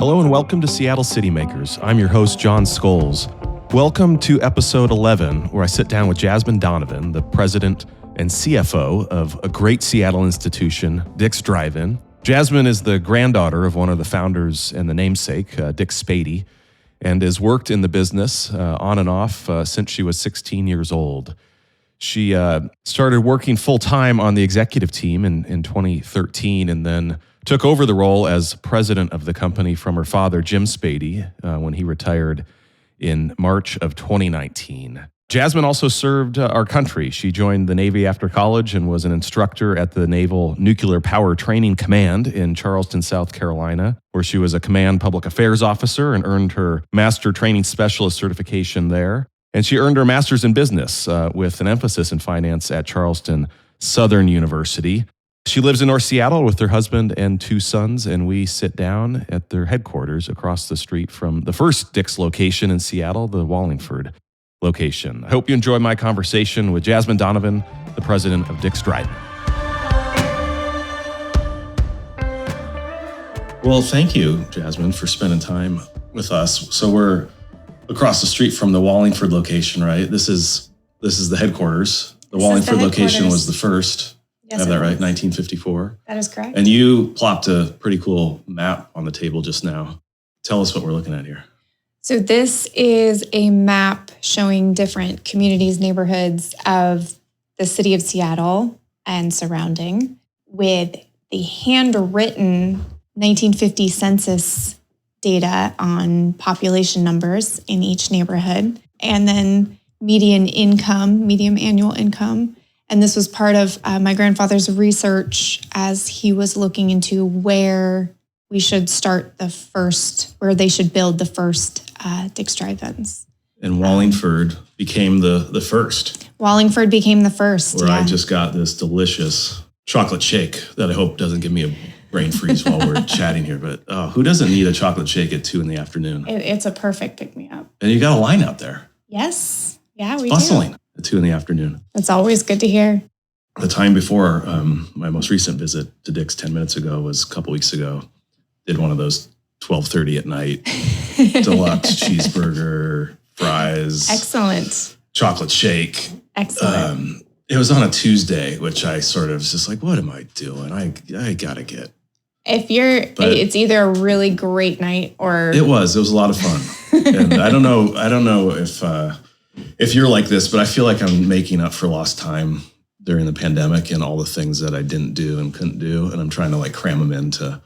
Hello and welcome to Seattle City Makers. I'm your host, Jon Scholes. Welcome to episode 11, where I sit down with Jasmine Donovan, the president and CFO of a great Seattle institution, Dick's Drive-In. Jasmine is the granddaughter of one of the founders and the namesake, Dick Spady, and has worked in the business on and off since she was 16 years old. She started working full-time on the executive team in 2013 and then took over the role as president of the company from her father, Jim Spady, when he retired in March of 2019. Jasmine also served our country. She joined the Navy after college and was an instructor at the Naval Nuclear Power Training Command in Charleston, South Carolina, where she was a command public affairs officer and earned her Master Training Specialist certification there. And she earned her master's in business with an emphasis in finance at Charleston Southern University. She lives in North Seattle with her husband and two sons, and we sit down at their headquarters across the street from the first Dick's location in Seattle, the Wallingford location. I hope you enjoy my conversation with Jasmine Donovan, the president of Dick's Drive-In. Well, thank you, Jasmine, for spending time with us. So we're across the street from the Wallingford location, right? This is the headquarters. The Wallingford location was the first. Yes, have that right? 1954. That is correct. And you plopped a pretty cool map on the table just now. Tell us what we're looking at here. So this is a map showing different communities, neighborhoods of the city of Seattle and surrounding, with the handwritten 1950 census data on population numbers in each neighborhood, and then medium annual income. And this was part of my grandfather's research as he was looking into where we should where they should build the first Dick's Drive-Ins. And Wallingford became the first. Wallingford became the first, where I just got this delicious chocolate shake that I hope doesn't give me a brain freeze while we're chatting here. But who doesn't need a chocolate shake at 2 p.m? It's a perfect pick-me-up. And you got a line out there. Yes. Yeah, we bustling do. At 2 p.m. That's always good to hear. The time before my most recent visit to Dick's 10 minutes ago was a couple weeks ago. Did one of those 12:30 at night, deluxe cheeseburger, fries. Excellent. Chocolate shake. Excellent. It was on a Tuesday, which I sort of was just like, what am I doing? I gotta get. It's either a really great night or it was a lot of fun. And I don't know if you're like this, but I feel like I'm making up for lost time during the pandemic and all the things that I didn't do and couldn't do. And I'm trying to like cram them into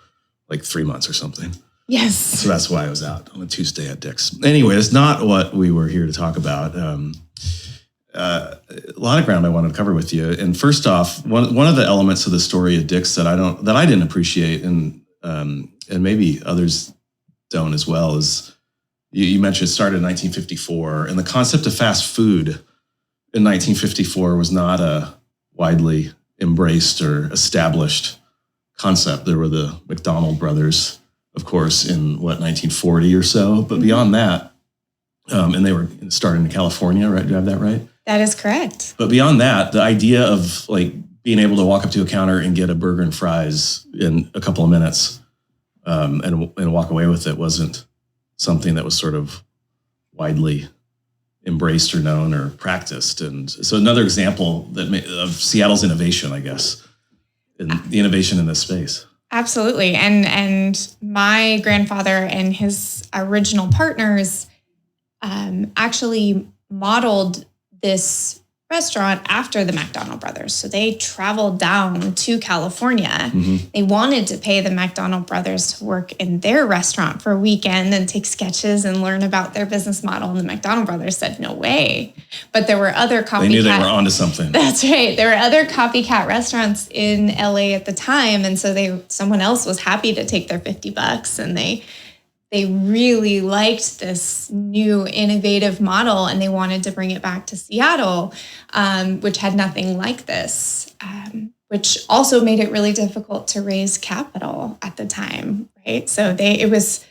like 3 months or something. Yes. So that's why I was out on a Tuesday at Dick's. Anyway, it's not what we were here to talk about. A lot of ground I wanted to cover with you. And first off, one of the elements of the story of Dick's that I didn't appreciate, and maybe others don't as well, is you mentioned it started in 1954, and the concept of fast food in 1954 was not a widely embraced or established concept. There were the McDonald brothers, of course, in 1940 or so, but beyond that, and they were started in California, right? Do I have that right? That is correct. But beyond that, the idea of like being able to walk up to a counter and get a burger and fries in a couple of minutes and walk away with it wasn't something that was sort of widely embraced or known or practiced. And so another example of Seattle's innovation, I guess, and the innovation in this space. Absolutely. And my grandfather and his original partners actually modeled this restaurant after the McDonald brothers. So they traveled down to California. Mm-hmm. They wanted to pay the McDonald brothers to work in their restaurant for a weekend and take sketches and learn about their business model. And the McDonald brothers said, no way. But there were other copycat. They knew they were onto something. That's right. There were other copycat restaurants in LA at the time. And so someone else was happy to take their $50 and they really liked this new innovative model and they wanted to bring it back to Seattle, which had nothing like this, which also made it really difficult to raise capital at the time, right? So it was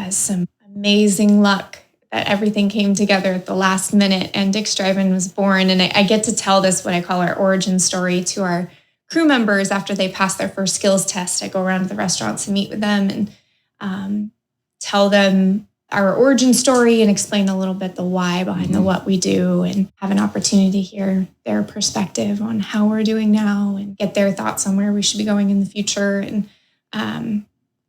some amazing luck that everything came together at the last minute and Dick's Drive-In was born. And I get to tell this, what I call our origin story, to our crew members after they pass their first skills test. I go around to the restaurants and meet with them, and tell them our origin story and explain a little bit the why behind the what we do, and have an opportunity to hear their perspective on how we're doing now and get their thoughts on where we should be going in the future. And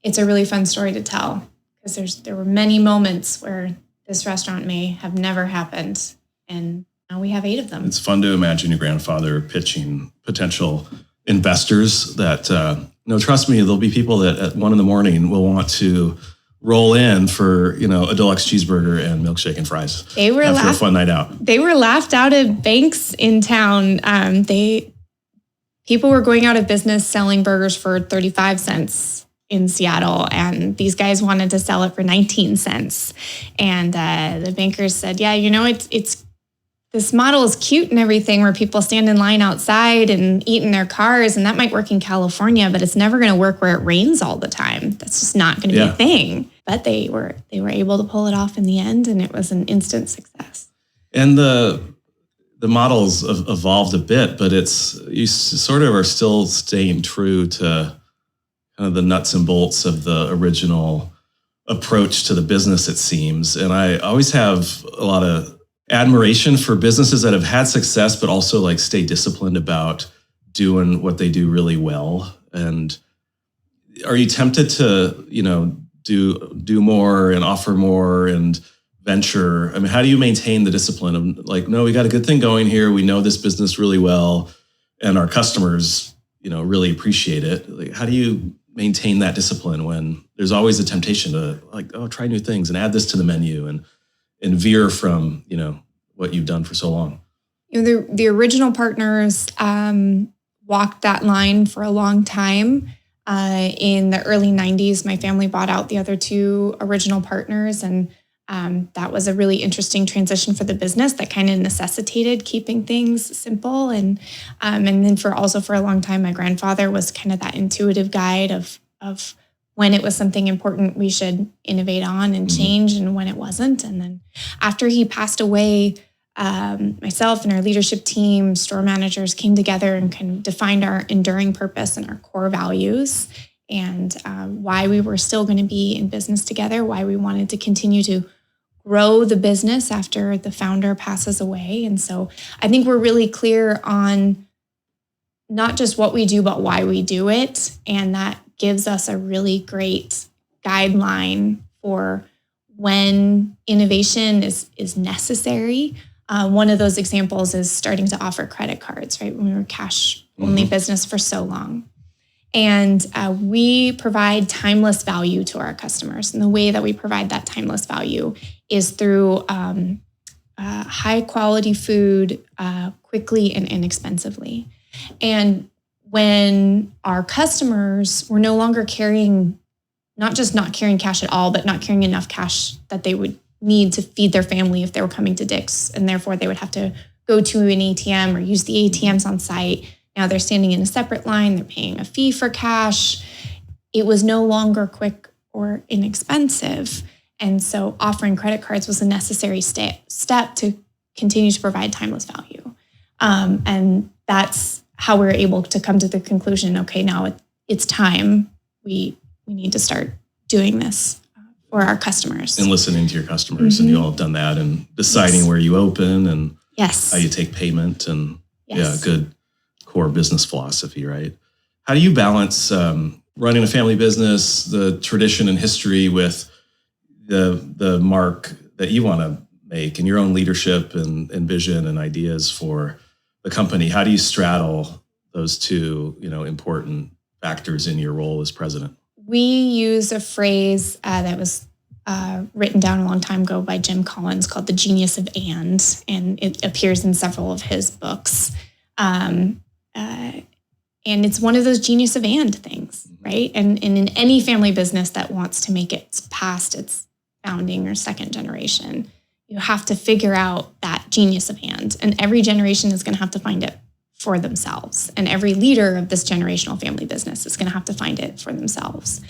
it's a really fun story to tell, because there were many moments where this restaurant may have never happened, and now we have 8 of them. It's fun to imagine your grandfather pitching potential investors that, trust me, there'll be people that at 1 a.m. will want to roll in for, a deluxe cheeseburger and milkshake and fries. They were after a fun night out. They were laughed out of banks in town. People were going out of business selling burgers for 35 cents in Seattle, and these guys wanted to sell it for 19 cents. And the bankers said, yeah, it's this model is cute and everything, where people stand in line outside and eat in their cars, and that might work in California, but it's never going to work where it rains all the time. That's just not going to be a thing. But they were able to pull it off in the end, and it was an instant success. And the models have evolved a bit, but you sort of are still staying true to kind of the nuts and bolts of the original approach to the business, it seems. And I always have a lot of admiration for businesses that have had success, but also like stay disciplined about doing what they do really well. And are you tempted to, do more and offer more and venture? I mean, how do you maintain the discipline of like, no, we got a good thing going here. We know this business really well, and our customers, really appreciate it. Like, how do you maintain that discipline when there's always a temptation to like, try new things and add this to the menu and veer from, what you've done for so long? The original partners walked that line for a long time. In the early 90s, my family bought out the other 2 original partners, and that was a really interesting transition for the business that kind of necessitated keeping things simple. And then for a long time, my grandfather was kind of that intuitive guide of when it was something important we should innovate on and change, and when it wasn't. And then after he passed away, myself and our leadership team, store managers came together and kind of defined our enduring purpose and our core values, and why we were still going to be in business together, why we wanted to continue to grow the business after the founder passes away. And so I think we're really clear on not just what we do, but why we do it. And that gives us a really great guideline for when innovation is necessary. One of those examples is starting to offer credit cards, right? When we were cash-only business for so long. And we provide timeless value to our customers. And the way that we provide that timeless value is through high-quality food quickly and inexpensively. And when our customers were no longer carrying, not just not carrying cash at all, but not carrying enough cash that they would need to feed their family if they were coming to Dick's, and therefore they would have to go to an ATM or use the ATMs on site. Now they're standing in a separate line, they're paying a fee for cash. It was no longer quick or inexpensive. And so offering credit cards was a necessary step to continue to provide timeless value. And that's how we were able to come to the conclusion, okay, now it's time. We need to start doing this for our customers. And listening to your customers. And you all have done that, and deciding where you open and how you take payment, and good core business philosophy, right? How do you balance running a family business, the tradition and history, with the mark that you want to make and your own leadership and vision and ideas for the company? How do you straddle those 2, important factors in your role as president? We use a phrase that was written down a long time ago by Jim Collins called the genius of and it appears in several of his books. And it's one of those genius of and things, right? And in any family business that wants to make it past its founding or second generation, you have to figure out that genius of and every generation is going to have to find it for themselves. And every leader of this generational family business is going to have to find it for themselves.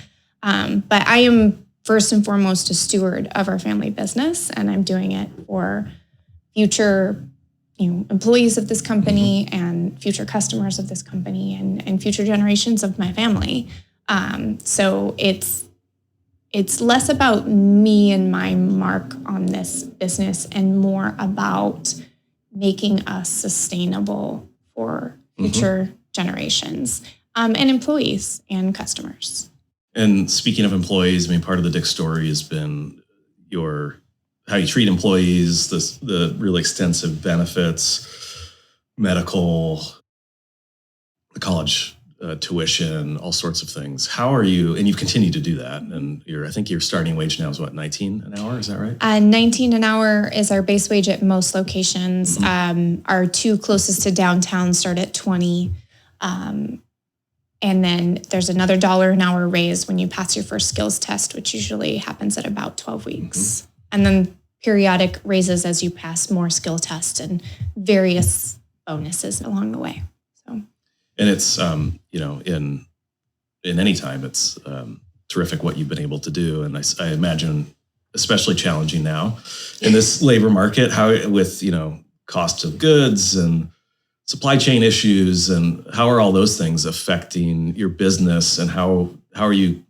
But I am first and foremost a steward of our family business, and I'm doing it for future employees of this company and future customers of this company and future generations of my family. So it's less about me and my mark on this business and more about making us sustainable for future generations and employees and customers. And speaking of employees, I mean, part of the Dick story has been how you treat employees, the really extensive benefits, medical, the college tuition, all sorts of things. How are you? And you've continued to do that. And I think your starting wage now is what, 19 an hour? Is that right? 19 an hour is our base wage at most locations. Our two closest to downtown start at 20. And then there's another $1 an hour raise when you pass your first skills test, which usually happens at about 12 weeks. And then periodic raises as you pass more skill tests and various bonuses along the way. And it's, in any time, it's terrific what you've been able to do. And I imagine especially challenging now in this labor market, how with, cost of goods and supply chain issues, and how are all those things affecting your business, and how are you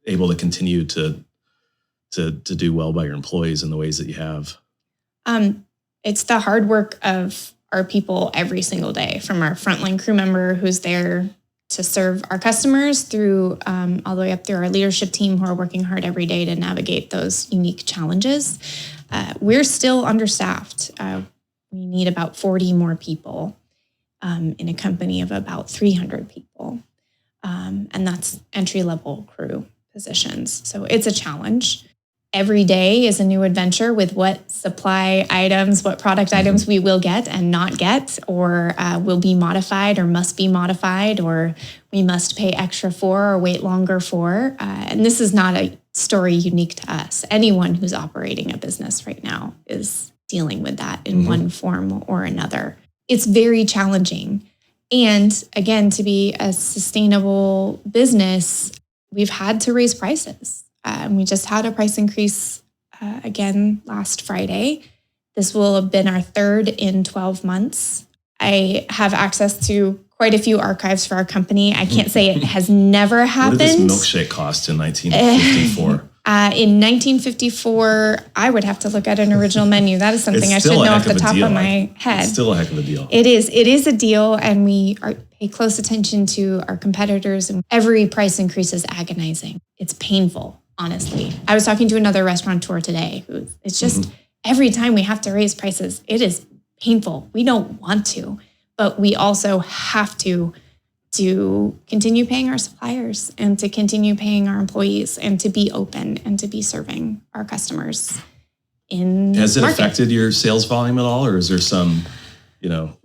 able to continue to do well by your employees in the ways that you have? It's the hard work of our people every single day, from our frontline crew member who's there to serve our customers through all the way up through our leadership team who are working hard every day to navigate those unique challenges. We're still understaffed. We need about 40 more people in a company of about 300 people. And that's entry-level crew positions. So it's a challenge. Every day is a new adventure with what supply items, what product items we will get and not get, or will be modified or must be modified, or we must pay extra for or wait longer for. And this is not a story unique to us. Anyone who's operating a business right now is dealing with that in one form or another. It's very challenging. And again, to be a sustainable business, we've had to raise prices. We just had a price increase again last Friday. This will have been our third in 12 months. I have access to quite a few archives for our company. I can't say it has never happened. What did this milkshake cost in 1954? In 1954, I would have to look at an original menu. That is something I should know off the top of my head. It's still a heck of a deal. It is. It is a deal, and we pay close attention to our competitors. And every price increase is agonizing. It's painful, honestly. I was talking to another restaurateur today who it's just every time we have to raise prices, it is painful. We don't want to, but we also have to continue paying our suppliers and to continue paying our employees and to be open and to be serving our customers in Has it market. affected your sales volume at all, or is there some,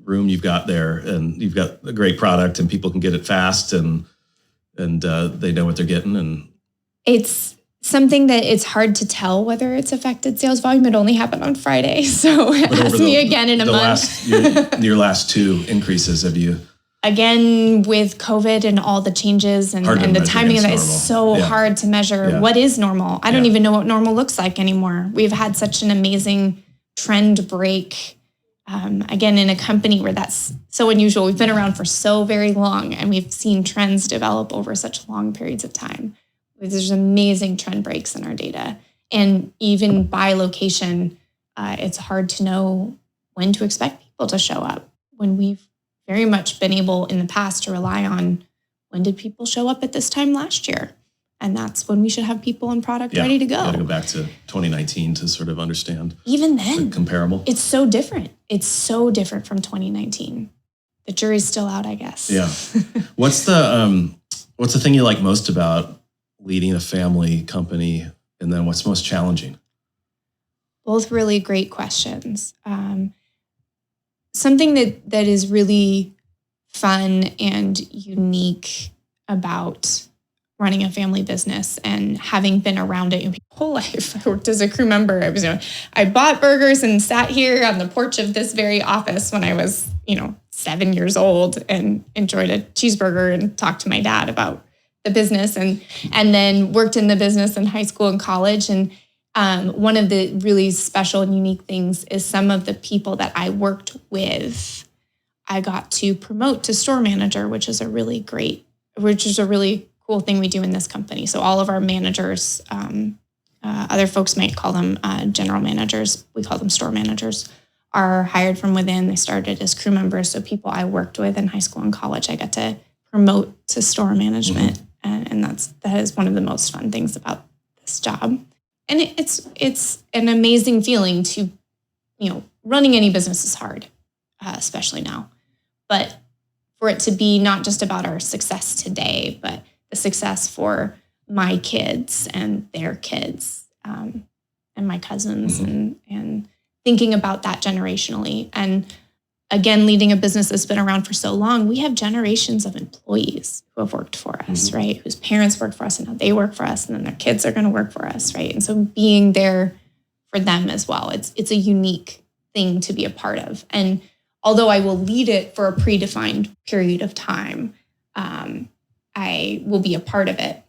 room you've got there and you've got a great product and people can get it fast and they know what they're getting? And it's something that it's hard to tell whether it's affected sales volume. It only happened on Friday, so ask me again in a month. Your last two increases, have you? Again, with COVID and all the changes and the timing of that is so hard to measure what is normal. I don't even know what normal looks like anymore. We've had such an amazing trend break, again, in a company where that's so unusual. We've been around for so very long, and we've seen trends develop over such long periods of time. There's amazing trend breaks in our data. And even by location, it's hard to know when to expect people to show up, when we've very much been able in the past to rely on when did people show up at this time last year? And that's when we should have people and product ready to go. You got to go back to 2019 to sort of understand. Even then, comparable. It's so different. It's so different from 2019. The jury's still out, I guess. Yeah. What's the thing you like most about leading a family company, and then what's most challenging? Both really great questions. Something that is really fun and unique about running a family business and having been around it my whole life. I worked as a crew member. I bought burgers and sat here on the porch of this very office when I was, 7 years old and enjoyed a cheeseburger and talked to my dad about the business and then worked in the business in high school and college. And one of the really special and unique things is some of the people that I worked with, I got to promote to store manager, which is a really cool cool thing we do in this company. So all of our managers, other folks might call them general managers. We call them store managers, are hired from within. They started as crew members. So people I worked with in high school and college, I got to promote to store management. And that is one of the most fun things about this job. And it's an amazing feeling to, running any business is hard, especially now. But for it to be not just about our success today, but the success for my kids and their kids, and my cousins, and thinking about that generationally. And again, leading a business that's been around for so long, we have generations of employees who have worked for us, right? Whose parents worked for us and now they work for us, and then their kids are going to work for us, right? And so being there for them as well, it's a unique thing to be a part of. And although I will lead it for a predefined period of time, I will be a part of it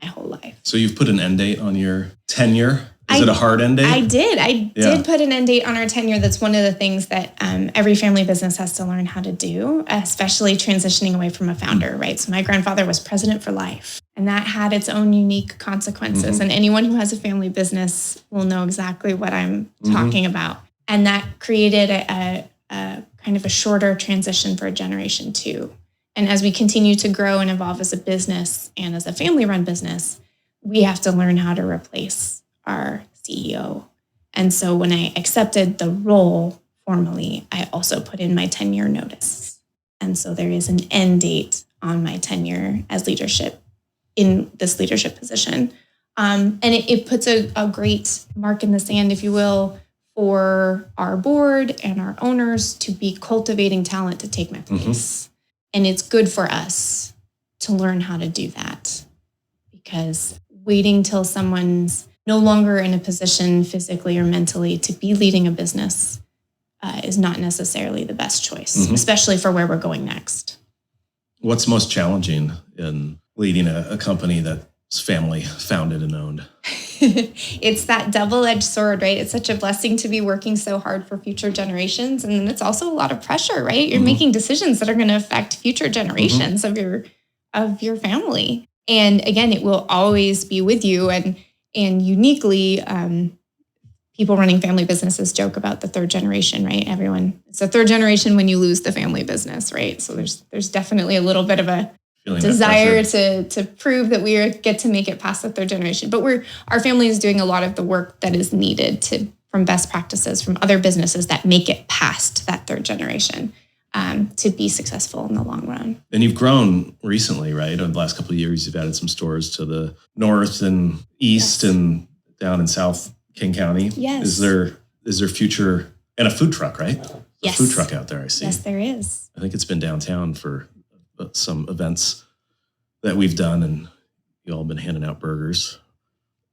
my whole life. So you've put an end date on your tenure? Is it a hard end date? I did put an end date on our tenure. That's one of the things that every family business has to learn how to do, especially transitioning away from a founder, right? So my grandfather was president for life, and that had its own unique consequences. And anyone who has a family business will know exactly what I'm talking about. And that created a kind of a shorter transition for generation two. And as we continue to grow and evolve as a business and as a family-run business, we have to learn how to replace our CEO. And so when I accepted the role formally, I also put in my 10-year notice. And so there is an end date on my tenure as leadership in this leadership position. And it puts a great mark in the sand, if you will, for our board and our owners to be cultivating talent to take my place. And it's good for us to learn how to do that, because waiting till someone's no longer in a position physically or mentally to be leading a business is not necessarily the best choice, especially for where we're going next. What's most challenging in leading a company that's family founded and owned? It's that double-edged sword, right? It's such a blessing to be working so hard for future generations. And then it's also a lot of pressure, right? You're making decisions that are going to affect future generations of your family. And again, it will always be with you. And uniquely, people running family businesses joke about the third generation, right? It's the third generation when you lose the family business, right? So there's definitely a little bit of a desire to prove that we get to make it past the third generation. But our family is doing a lot of the work that is needed from best practices from other businesses that make it past that third generation to be successful in the long run. And you've grown recently, right? Over the last couple of years, you've added some stores to the north and east and down in South King County. Yes. Is there future, and a food truck, right? Yes. A food truck out there, I see. Yes, there is. I think it's been downtown for some events that we've done, and you all been handing out burgers.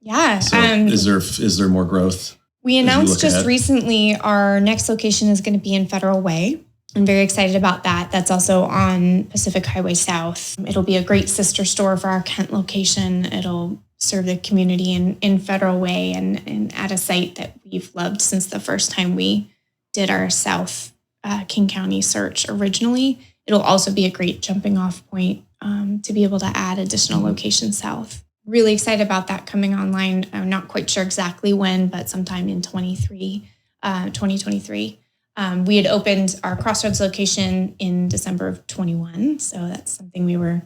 Yeah. So is there more growth? We announced just recently our next location is going to be in Federal Way. I'm very excited about that. That's also on Pacific Highway South. It'll be a great sister store for our Kent location. It'll serve the community in Federal Way and at a site that we've loved since the first time we did our South King County search originally. It'll also be a great jumping off point to be able to add additional locations south. Really excited about that coming online. I'm not quite sure exactly when, but sometime in 2023. We had opened our Crossroads location in December of 21. So that's something we were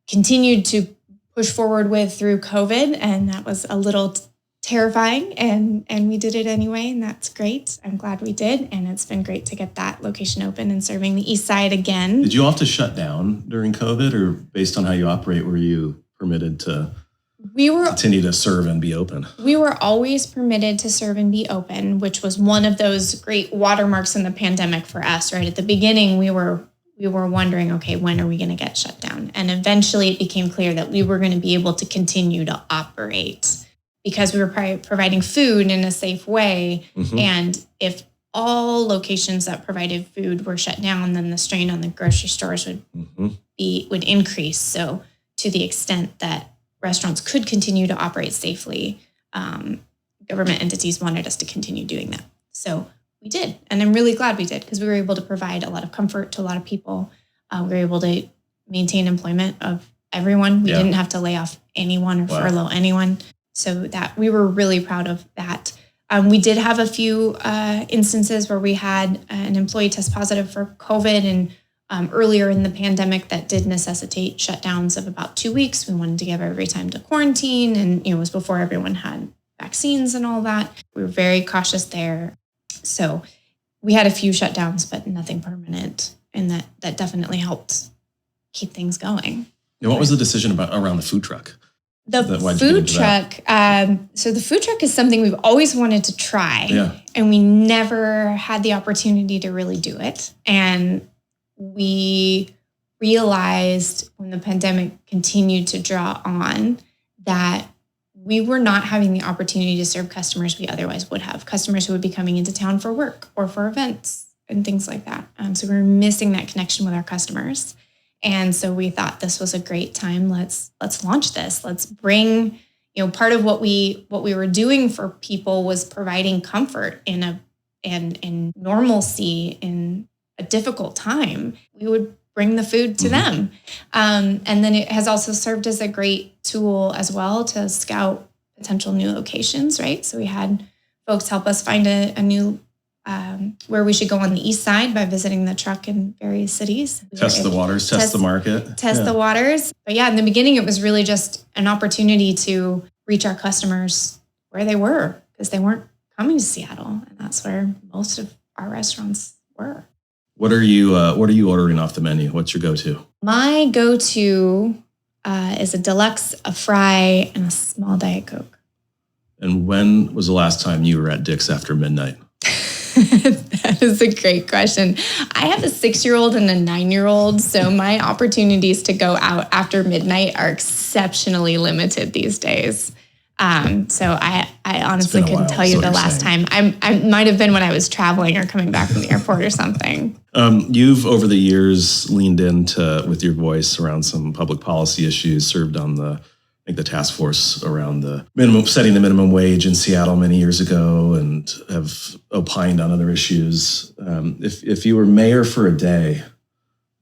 continued to push forward with through COVID. And that was a little terrifying, and we did it anyway, and that's great. I'm glad we did, and it's been great to get that location open and serving the east side again. Did you all have to shut down during COVID, or based on how you operate, were you permitted to continue to serve and be open? We were always permitted to serve and be open, which was one of those great watermarks in the pandemic for us, right? At the beginning, we were wondering, okay, when are we going to get shut down? And eventually it became clear that we were going to be able to continue to operate because we were providing food in a safe way. And if all locations that provided food were shut down, then the strain on the grocery stores would increase. So to the extent that restaurants could continue to operate safely, government entities wanted us to continue doing that. So we did. And I'm really glad we did, because we were able to provide a lot of comfort to a lot of people. We were able to maintain employment of everyone. We didn't have to lay off anyone or furlough anyone. So that we were really proud of that. We did have a few instances where we had an employee test positive for COVID, and earlier in the pandemic that did necessitate shutdowns of about 2 weeks. We wanted to give everybody time to quarantine, and it was before everyone had vaccines and all that. We were very cautious there. So we had a few shutdowns, but nothing permanent, and that definitely helped keep things going. And what was the decision around the food truck? The food truck. So the food truck is something we've always wanted to try, and we never had the opportunity to really do it. And we realized when the pandemic continued to draw on that we were not having the opportunity to serve customers we otherwise would have, customers who would be coming into town for work or for events and things like that. So we were missing that connection with our customers. And so we thought this was a great time. Let's launch this. Let's bring, part of what we were doing for people was providing comfort and normalcy in a difficult time. We would bring the food to them. And then it has also served as a great tool as well to scout potential new locations, right? So we had folks help us find a new where we should go on the east side by visiting the truck in various cities. Test the waters, test the market. Test the waters. But in the beginning, it was really just an opportunity to reach our customers where they were, because they weren't coming to Seattle. And that's where most of our restaurants were. What are you ordering off the menu? What's your go-to? My go-to is a deluxe, a fry, and a small Diet Coke. And when was the last time you were at Dick's after midnight? That is a great question. I have a 6-year-old and a 9-year-old, so my opportunities to go out after midnight are exceptionally limited these days. So I honestly couldn't tell you the last time. I might have been when I was traveling or coming back from the airport or something. You've over the years leaned into with your voice around some public policy issues, served on the task force around setting the minimum wage in Seattle many years ago, and have opined on other issues. If you were mayor for a day,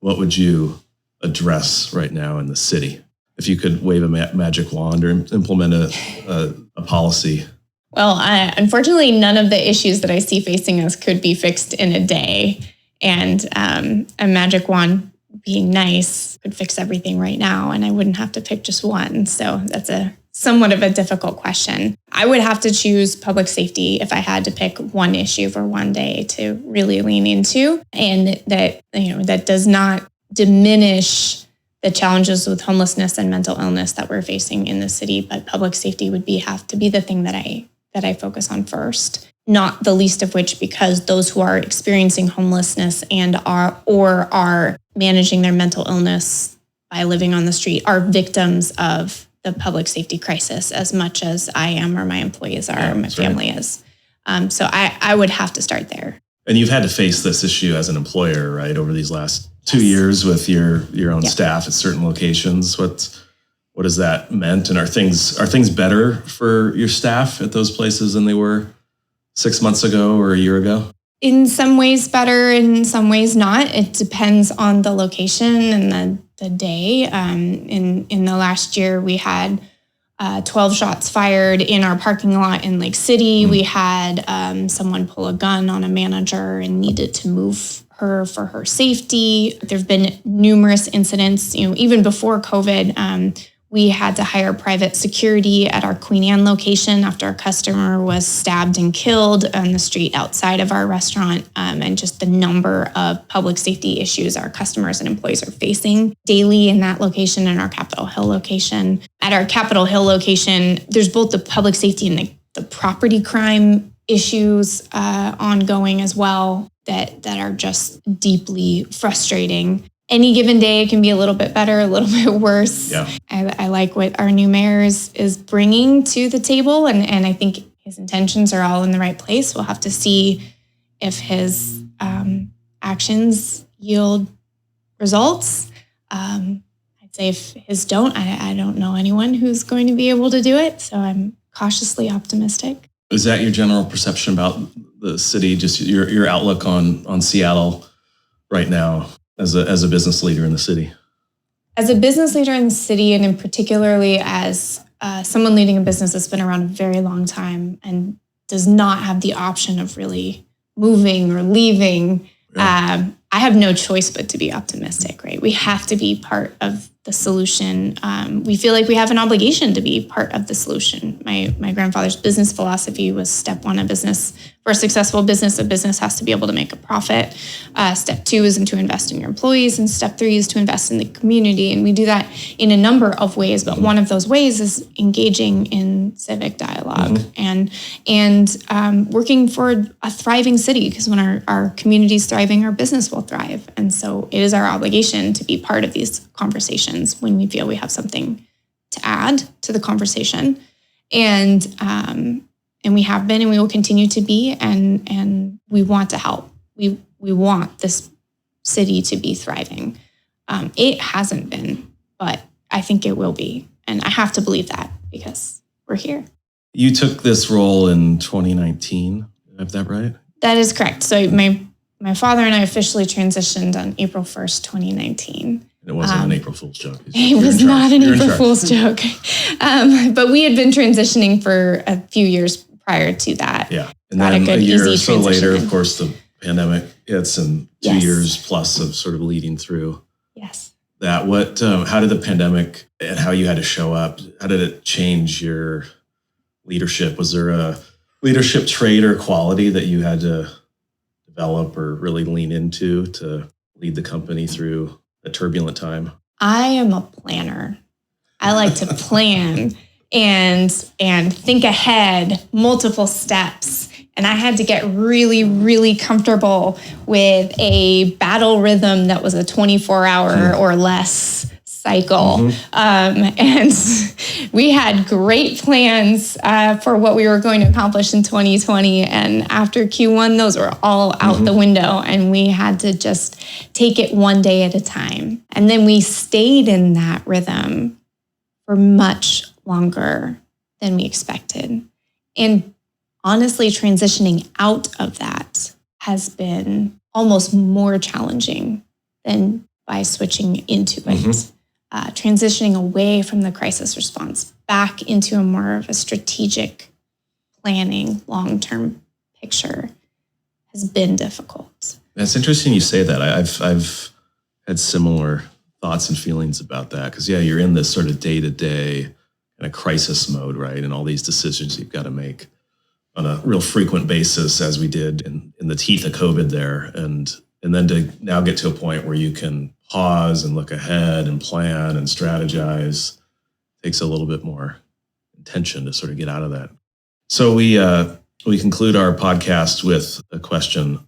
what would you address right now in the city? If you could wave a magic wand or implement a policy? Well, unfortunately, none of the issues that I see facing us could be fixed in a day. And a magic wand being nice could fix everything right now, and I wouldn't have to pick just one. So that's a somewhat of a difficult question. I would have to choose public safety if I had to pick one issue for one day to really lean into, and that does not diminish the challenges with homelessness and mental illness that we're facing in the city, but public safety would have to be the thing that I focus on first. Not the least of which because those who are experiencing homelessness and are managing their mental illness by living on the street are victims of the public safety crisis as much as I am, or my employees are, or my family is. So I would have to start there. And you've had to face this issue as an employer, right, over these last 2 years with your own staff at certain locations. What has that meant? And are things better for your staff at those places than they were 6 months ago or a year ago? In some ways better, in some ways not. It depends on the location and the day. In the last year, we had 12 shots fired in our parking lot in Lake City. We had someone pull a gun on a manager and needed to move her for her safety. There have been numerous incidents, even before COVID. We had to hire private security at our Queen Anne location after a customer was stabbed and killed on the street outside of our restaurant, and just the number of public safety issues our customers and employees are facing daily in that location and our Capitol Hill location. At our Capitol Hill location, there's both the public safety and the property crime issues ongoing as well that are just deeply frustrating. Any given day, it can be a little bit better, a little bit worse. Yeah. I like what our new mayor is bringing to the table, and I think his intentions are all in the right place. We'll have to see if his actions yield results. I'd say if his don't, I don't know anyone who's going to be able to do it, so I'm cautiously optimistic. Is that your general perception about the city, just your outlook on Seattle right now? As a business leader in the city? As a business leader in the city, and in particularly as someone leading a business that's been around a very long time and does not have the option of really moving or leaving, I have no choice but to be optimistic, right? We have to be part of the solution. We feel like we have an obligation to be part of the solution. My grandfather's business philosophy was step one, for a successful business, a business has to be able to make a profit. Step two is to invest in your employees, and step three is to invest in the community. And we do that in a number of ways, but one of those ways is engaging in civic dialogue and working for a thriving city, because when our community is thriving, our business will thrive. And so it is our obligation to be part of these conversations when we feel we have something to add to the conversation. And we have been, and we will continue to be, and we want to help. We want this city to be thriving. It hasn't been, but I think it will be. And I have to believe that because we're here. You took this role in 2019, is that right? That is correct. So my father and I officially transitioned on April 1st, 2019. It wasn't an April Fool's joke. It was not an April Fool's joke. But we had been transitioning for a few years prior to that. Yeah. And then a year or so later, of course, the pandemic hits, and 2 years plus of sort of leading through that. How did the pandemic and how you had to show up, how did it change your leadership? Was there a leadership trait or quality that you had to develop or really lean into to lead the company through a turbulent time? I am a planner. I like to plan and think ahead, multiple steps. And I had to get really, really comfortable with a battle rhythm that was a 24-hour or less cycle. And we had great plans for what we were going to accomplish in 2020. And after Q1, those were all out the window. And we had to just take it one day at a time. And then we stayed in that rhythm for much longer than we expected. And honestly, transitioning out of that has been almost more challenging than by switching into it. Transitioning away from the crisis response back into a more of a strategic planning, long-term picture has been difficult. That's interesting you say that. I've had similar thoughts and feelings about that, because you're in this sort of day-to-day kind of crisis mode, right? And all these decisions you've got to make on a real frequent basis, as we did in the teeth of COVID there. And then to now get to a point where you can pause and look ahead and plan and strategize takes a little bit more intention to sort of get out of that. So we conclude our podcast with a question,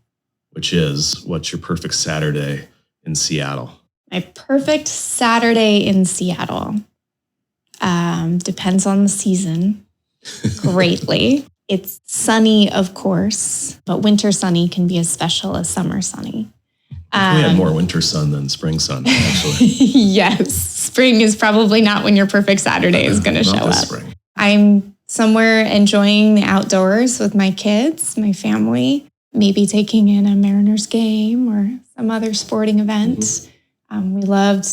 which is, what's your perfect Saturday in Seattle? My perfect Saturday in Seattle depends on the season greatly. It's sunny, of course, but winter sunny can be as special as summer sunny. We had more winter sun than spring sun, actually. Yes. Spring is probably not when your perfect Saturday is going to show up. Spring. I'm somewhere enjoying the outdoors with my kids, my family, maybe taking in a Mariners game or some other sporting event. We loved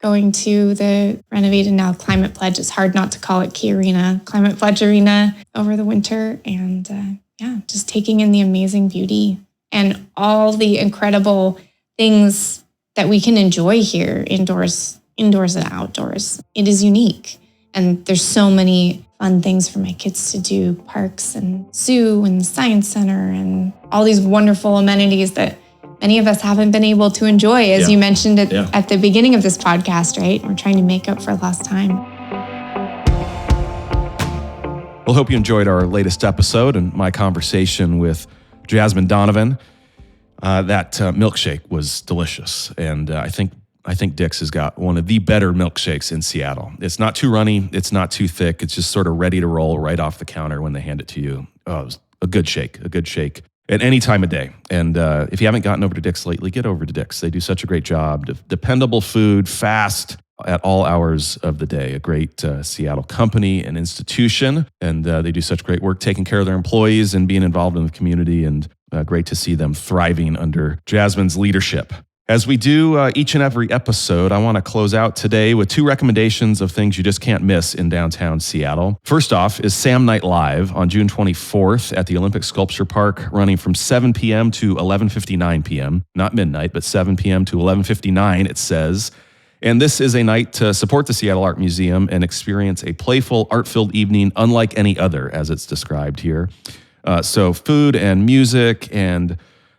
going to the renovated now Climate Pledge. It's hard not to call it Key Arena, Climate Pledge Arena over the winter. And just taking in the amazing beauty and all the incredible things that we can enjoy here indoors and outdoors. It is unique. And there's so many fun things for my kids to do, parks and zoo and science center and all these wonderful amenities that many of us haven't been able to enjoy, as you mentioned at the beginning of this podcast, right? We're trying to make up for lost time. Well, hope you enjoyed our latest episode and my conversation with Jasmine Donovan. That milkshake was delicious. And I think Dick's has got one of the better milkshakes in Seattle. It's not too runny. It's not too thick. It's just sort of ready to roll right off the counter when they hand it to you. Oh, it was a good shake at any time of day. And if you haven't gotten over to Dick's lately, get over to Dick's. They do such a great job. Dependable food, fast, at all hours of the day. A great Seattle company and institution. And they do such great work taking care of their employees and being involved in the community. And great to see them thriving under Jasmine's leadership. As we do each and every episode, I want to close out today with 2 recommendations of things you just can't miss in downtown Seattle. First off is Sam Night Live on June 24th at the Olympic Sculpture Park, running from 7 p.m. to 11:59 p.m. Not midnight, but 7 p.m. to 11:59, it says. And this is a night to support the Seattle Art Museum and experience a playful, art-filled evening unlike any other, as it's described here. So food and music and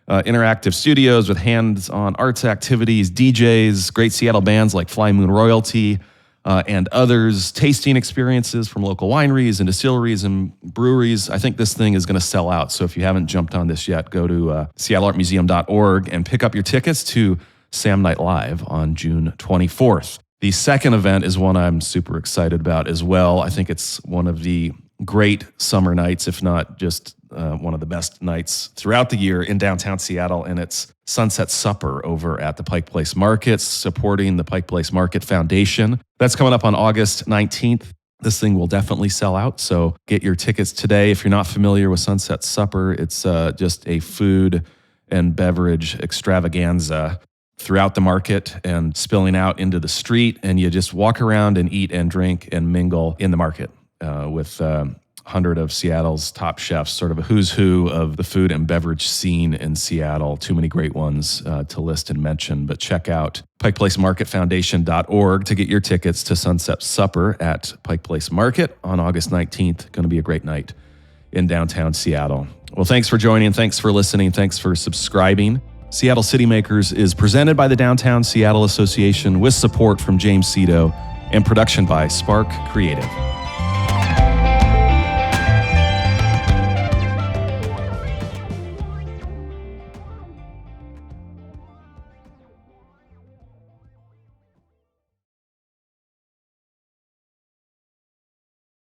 interactive studios with hands-on arts activities, DJs, great Seattle bands like Fly Moon Royalty, and others, tasting experiences from local wineries and distilleries and breweries. I think this thing is going to sell out. So if you haven't jumped on this yet, go to seattleartmuseum.org and pick up your tickets to Sam Night Live on June 24th. The second event is one I'm super excited about as well. I think it's one of the great summer nights, if not just one of the best nights throughout the year in downtown Seattle, and it's Sunset Supper over at the Pike Place Market, supporting the Pike Place Market Foundation. That's coming up on August 19th. This thing will definitely sell out, so get your tickets today. If you're not familiar with Sunset Supper, it's just a food and beverage extravaganza throughout the market and spilling out into the street, and you just walk around and eat and drink and mingle in the market with 100 of Seattle's top chefs, sort of a who's who of the food and beverage scene in Seattle. Too many great ones to list and mention, but check out pikeplacemarketfoundation.org to get your tickets to Sunset Supper at Pike Place Market on August 19th. Going to be a great night in downtown Seattle. Well, thanks for joining. Thanks for listening. Thanks for subscribing. Seattle City Makers is presented by the Downtown Seattle Association with support from James Cito and production by Spark Creative.